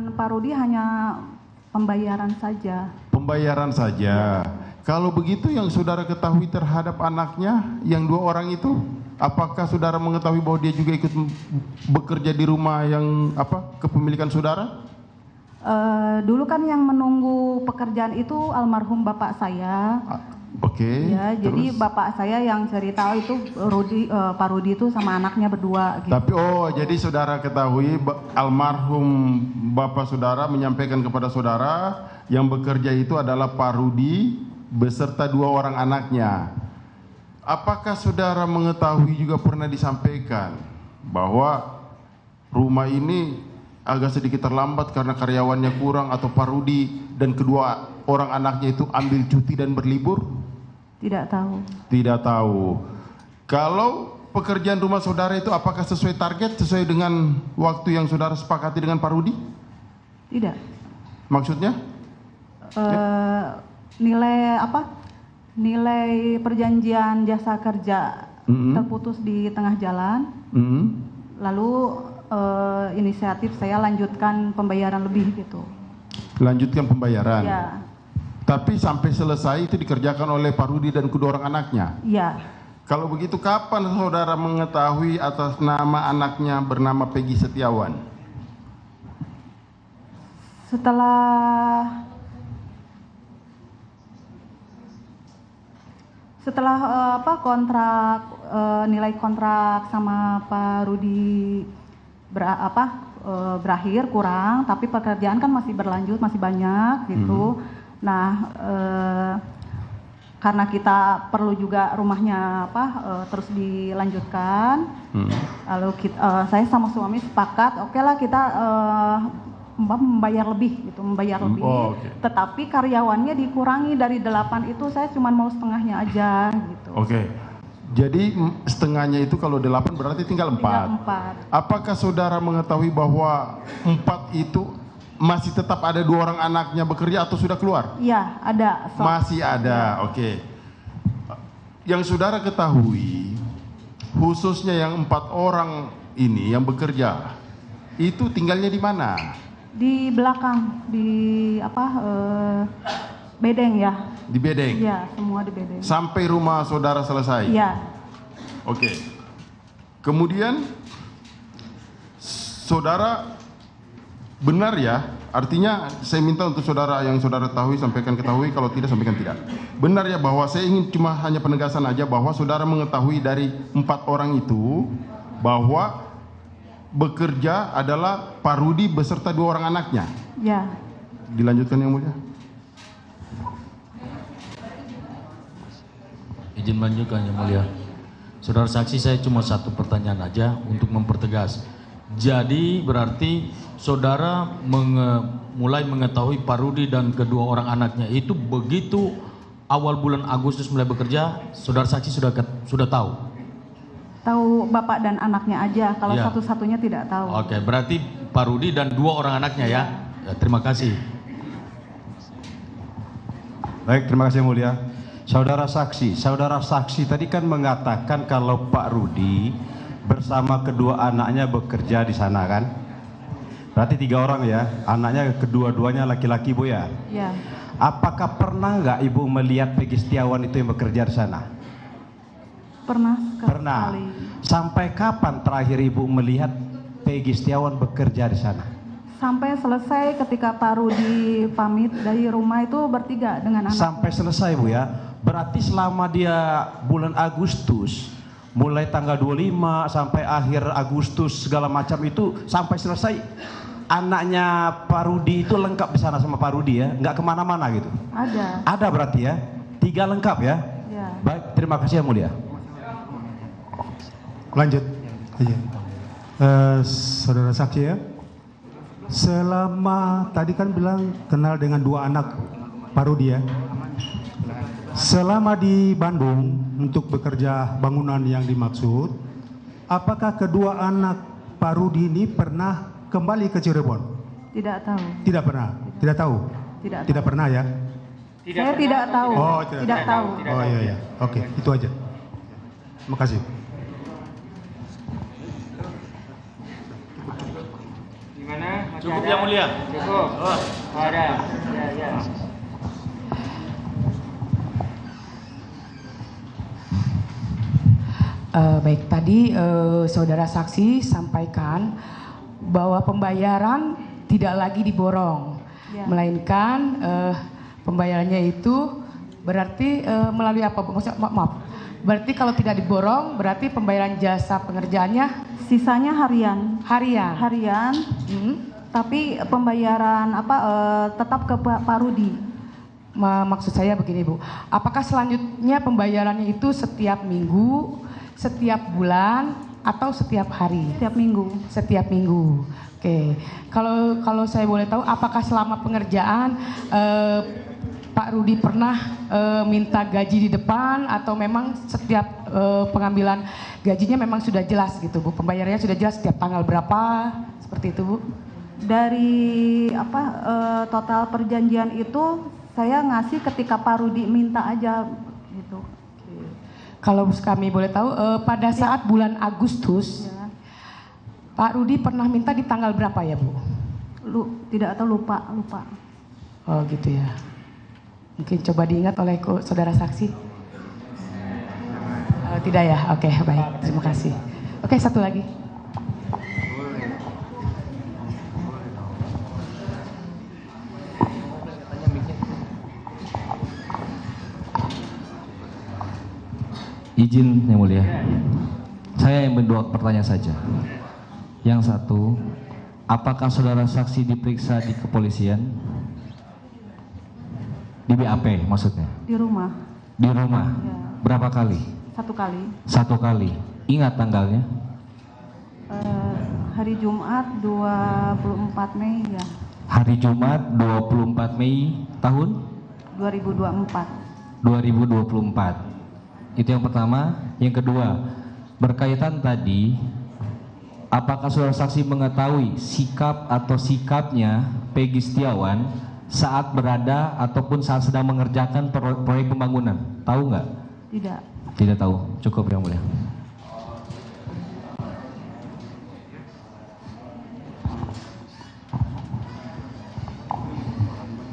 dengan Pak Rudi hanya pembayaran saja. Pembayaran saja. Kalau begitu yang saudara ketahui terhadap anaknya yang 2 orang itu, apakah saudara mengetahui bahwa dia juga ikut bekerja di rumah yang kepemilikan saudara? Dulu kan yang menunggu pekerjaan itu almarhum bapak saya. Oke. Ya, jadi bapak saya yang cerita itu Pak Rudi itu sama anaknya berdua. Gitu. Tapi jadi saudara ketahui almarhum bapak saudara menyampaikan kepada saudara yang bekerja itu adalah Pak Rudi beserta 2 orang anaknya. Apakah saudara mengetahui juga pernah disampaikan bahwa rumah ini agak sedikit terlambat karena karyawannya kurang atau Pak Rudi dan kedua orang anaknya itu ambil cuti dan berlibur? Tidak tahu. Tidak tahu. Kalau pekerjaan rumah saudara itu apakah sesuai target, sesuai dengan waktu yang saudara sepakati dengan Pak Rudi? Tidak. Maksudnya? Nilai perjanjian jasa kerja terputus di tengah jalan. Lalu inisiatif saya lanjutkan pembayaran lebih gitu. Lanjutkan pembayaran. Ya. Tapi sampai selesai itu dikerjakan oleh Pak Rudi dan kedua orang anaknya. Iya. Kalau begitu kapan saudara mengetahui atas nama anaknya bernama Peggy Setiawan? Setelah kontrak nilai kontrak sama Pak Rudi berakhir kurang, tapi pekerjaan kan masih berlanjut, masih banyak gitu. Nah, karena kita perlu juga rumahnya terus dilanjutkan, lalu saya sama suami sepakat, oke lah kita membayar lebih gitu, tetapi karyawannya dikurangi dari 8 itu saya cuma mau setengahnya aja gitu. Oke. Jadi setengahnya itu kalau 8 berarti tinggal 4. Tinggal 4. Apakah saudara mengetahui bahwa 4 itu masih tetap ada 2 orang anaknya bekerja atau sudah keluar? Iya, ada. Masih ada, oke. Yang saudara ketahui, khususnya yang 4 orang ini yang bekerja, itu tinggalnya di mana? Di belakang, di bedeng ya. Di bedeng? Iya, semua di bedeng. Sampai rumah saudara selesai? Iya. Oke. Kemudian saudara benar ya, artinya saya minta untuk saudara yang saudara ketahui sampaikan ketahui, kalau tidak sampaikan tidak. Benar ya bahwa saya ingin cuma hanya penegasan aja bahwa saudara mengetahui dari 4 orang itu bahwa bekerja adalah Pak Rudi beserta 2 orang anaknya. Ya. Dilanjutkan yang mulia. Izin melanjutkan yang mulia. Saudara saksi, saya cuma satu pertanyaan aja untuk mempertegas. Jadi berarti saudara mulai mengetahui Pak Rudi dan kedua orang anaknya itu begitu awal bulan Agustus mulai bekerja, saudara saksi sudah tahu? Tahu bapak dan anaknya aja, kalau ya. Satu-satunya tidak tahu. Oke, berarti Pak Rudi dan 2 orang anaknya ya. Terima kasih. Baik, terima kasih yang mulia. Saudara saksi tadi kan mengatakan kalau Pak Rudi bersama kedua anaknya bekerja di sana kan? Berarti 3 orang ya, anaknya kedua-duanya laki-laki Bu ya? Iya. Apakah pernah nggak Ibu melihat Peggy Setiawan itu yang bekerja di sana? Pernah. Sampai kapan terakhir Ibu melihat Peggy Setiawan bekerja di sana? Sampai selesai ketika Pak Rudi pamit dari rumah itu bertiga dengan anak. Sampai selesai Bu ya. Berarti selama dia bulan Agustus, mulai tanggal 25 sampai akhir Agustus segala macam itu sampai selesai, anaknya Pak Rudi itu lengkap di sana sama Pak Rudi ya? Nggak kemana-mana gitu? Ada. Ada berarti ya? 3 lengkap ya? Ya. Baik, terima kasih yang mulia. Lanjut. Saudara saksi ya, selama tadi kan bilang kenal dengan 2 anak Pak Rudi ya, selama di Bandung untuk bekerja bangunan yang dimaksud, apakah kedua anak Pak Rudi ini pernah kembali ke Cirebon? Tidak tahu. Tidak pernah. Tidak tahu. Tidak pernah ya. Saya tidak tahu. Oh, tidak tahu. Oh iya. Oke, itu aja. Terima kasih. Gimana? Cukup yang mulia. Cukup. Oh, ada. Ya. Baik, tadi saudara saksi sampaikan bahwa pembayaran tidak lagi diborong, Ya. melainkan pembayarannya itu berarti melalui apa? Maksudnya, maaf, berarti kalau tidak diborong berarti pembayaran jasa pengerjaannya Sisanya harian. harian. Tapi pembayaran tetap ke Pak Rudi. Maksud saya begini Bu, apakah selanjutnya pembayarannya itu setiap minggu, setiap bulan, atau setiap hari? Setiap minggu. Setiap minggu. Oke. Kalau saya boleh tahu, apakah selama pengerjaan Pak Rudi pernah minta gaji di depan, atau memang setiap pengambilan gajinya memang sudah jelas gitu Bu? Pembayarannya sudah jelas setiap tanggal berapa, seperti itu Bu? Dari total perjanjian itu saya ngasih ketika Pak Rudi minta aja gitu. Kalau kami boleh tahu, pada saat bulan Agustus, Ya. Pak Rudi pernah minta di tanggal berapa ya Bu? Tidak tahu, lupa. Oh gitu ya. Mungkin coba diingat oleh saudara saksi. Tidak ya? Oke, baik. Terima kasih. Oke, satu lagi. Izin yang mulia, saya yang berdua pertanyaan saja. Yang satu, apakah saudara saksi diperiksa di kepolisian? Di BAP maksudnya? Di rumah. Di rumah? Ya. Berapa kali? 1 kali. 1 kali. Ingat tanggalnya? Hari Jumat 24 Mei ya. Hari Jumat 24 Mei tahun? 2024. 2024. Itu yang pertama. Yang kedua, berkaitan tadi, apakah saudara saksi mengetahui sikap atau sikapnya Peggy Setiawan saat berada ataupun saat sedang mengerjakan proyek pembangunan? Tahu nggak? Tidak. Tidak tahu. Cukup yang mulia.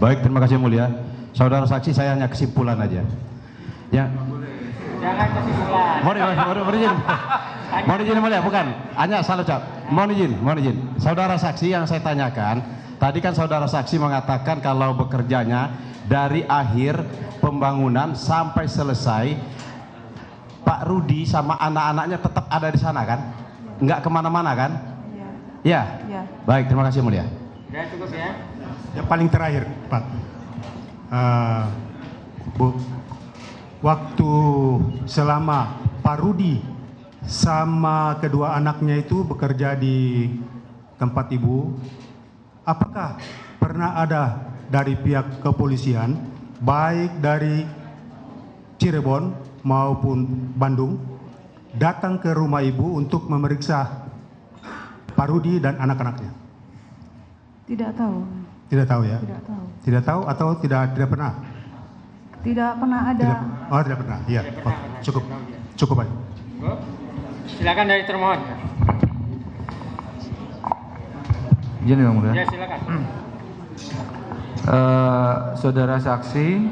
Baik, terima kasih yang mulia. Saudara saksi, saya hanya kesimpulan aja. Ya. Jangan kesimpulan. Mohon izin yang mulia, bukan. Hanya salah ucap. Mohon izin. Saudara saksi, yang saya tanyakan, tadi kan saudara saksi mengatakan kalau bekerjanya dari akhir pembangunan sampai selesai, Pak Rudi sama anak-anaknya tetap ada di sana kan? Enggak kemana-mana kan? Ya. Ya. Baik, terima kasih yang mulia. Ya, cukup ya. Yang paling terakhir, Pak. Bu, waktu selama Pak Rudi sama kedua anaknya itu bekerja di tempat Ibu, apakah pernah ada dari pihak kepolisian, baik dari Cirebon maupun Bandung, datang ke rumah Ibu untuk memeriksa Pak Rudi dan anak-anaknya? Tidak tahu. Tidak tahu ya? Tidak tahu. Tidak tahu atau tidak pernah? Tidak pernah ada. Tidak pernah. Iya. Oh, cukup baik. Bu, silakan dari termohon. Izin yang mulia. Ya, silakan. Saudara saksi,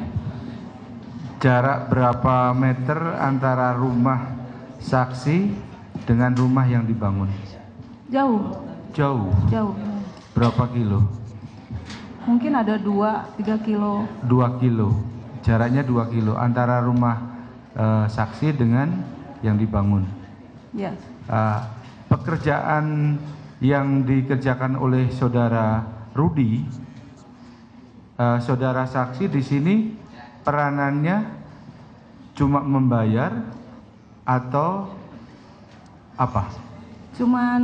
jarak berapa meter antara rumah saksi dengan rumah yang dibangun? Jauh. Jauh. Berapa kilo? Mungkin ada 2-3 kilo. 2 kilo. Jaraknya 2 kilo antara rumah saksi dengan yang dibangun. Ya. Pekerjaan yang dikerjakan oleh saudara Rudi, saudara saksi di sini peranannya cuma membayar atau apa? Cuman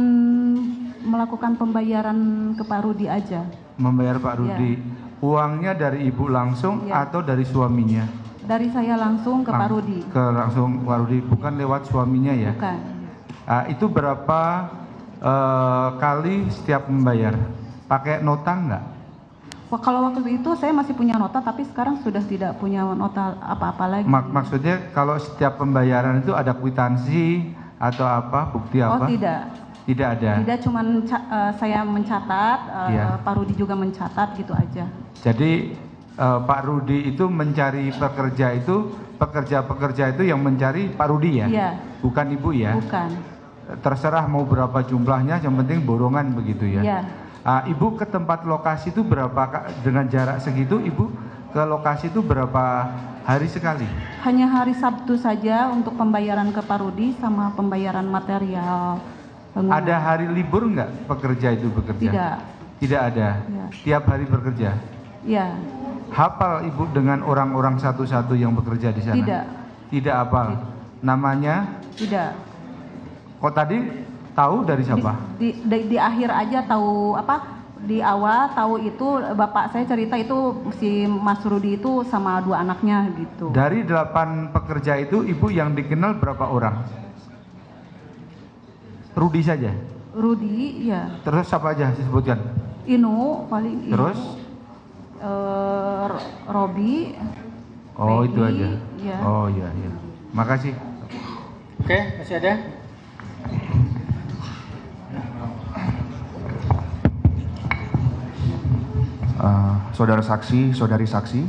melakukan pembayaran ke Pak Rudi aja. Membayar Pak Rudi. Uangnya dari ibu langsung atau dari suaminya? Dari saya langsung ke Pak Rudi. Langsung Pak Rudi, bukan lewat suaminya ya? Bukan. Itu berapa kali setiap membayar? Pakai nota enggak? Wah, kalau waktu itu saya masih punya nota, tapi sekarang sudah tidak punya nota apa-apa lagi. Maksudnya kalau setiap pembayaran itu ada kwitansi atau apa, bukti apa? Oh, tidak. Tidak ada. Tidak, cuman saya mencatat Iya. Pak Rudi juga mencatat gitu aja. Jadi Pak Rudi itu mencari pekerja itu, pekerja-pekerja itu yang mencari Pak Rudi ya? Iya. Bukan Ibu ya? Bukan. Terserah mau berapa jumlahnya, yang penting borongan begitu ya? Iya. Ibu ke tempat lokasi itu berapa, dengan jarak segitu Ibu ke lokasi itu berapa hari sekali? Hanya hari Sabtu saja untuk pembayaran ke Pak Rudi sama pembayaran material bangunan. Ada hari libur nggak pekerja itu bekerja? Tidak. Tidak ada? Iya. Tiap hari bekerja? Iya. Hafal Ibu dengan orang-orang satu-satu yang bekerja di sana? Tidak. Tidak hafal? Namanya? Tidak. Kok tadi tahu dari siapa? Di akhir aja tahu apa? Di awal tahu itu bapak saya cerita itu si Mas Rudi itu sama 2 anaknya gitu. Dari 8 pekerja itu Ibu yang dikenal berapa orang? Rudi saja? Rudi, ya. Terus siapa aja disebutkan? Inu paling. Terus? Robi. Oh, Peggy, itu aja. ya. Oh iya iya. Makasih. Oke, masih ada? Saudara saksi, saudari saksi,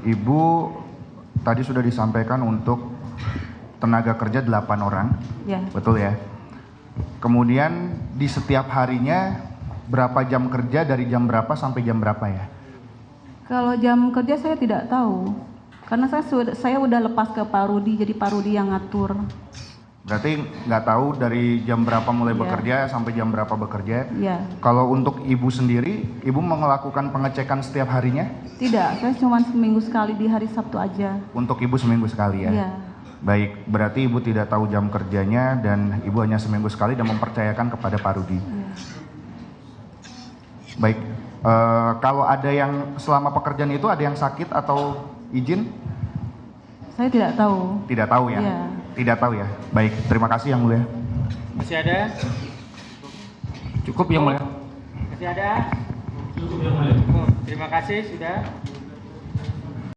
Ibu tadi sudah disampaikan untuk tenaga kerja 8 orang, Ya. betul ya? Kemudian di setiap harinya berapa jam kerja, dari jam berapa sampai jam berapa ya? Kalau jam kerja saya tidak tahu, karena saya udah lepas ke Pak Rudi, jadi Pak Rudi yang ngatur. Berarti nggak tahu dari jam berapa mulai Iya. bekerja sampai jam berapa bekerja. Ya. Kalau untuk Ibu sendiri, Ibu melakukan pengecekan setiap harinya? Tidak, saya cuma seminggu sekali di hari Sabtu aja. Untuk Ibu seminggu sekali ya? Iya. Baik, berarti Ibu tidak tahu jam kerjanya dan Ibu hanya seminggu sekali dan mempercayakan kepada Pak Rudi. Iya. Baik, kalau ada yang selama pekerjaan itu ada yang sakit atau izin? Saya tidak tahu. Tidak tahu ya? Iya. Tidak tahu ya? Baik, terima kasih Yang Mulia. Masih ada? Cukup Yang Mulia. Masih ada? Cukup Yang Mulia. Terima kasih sudah.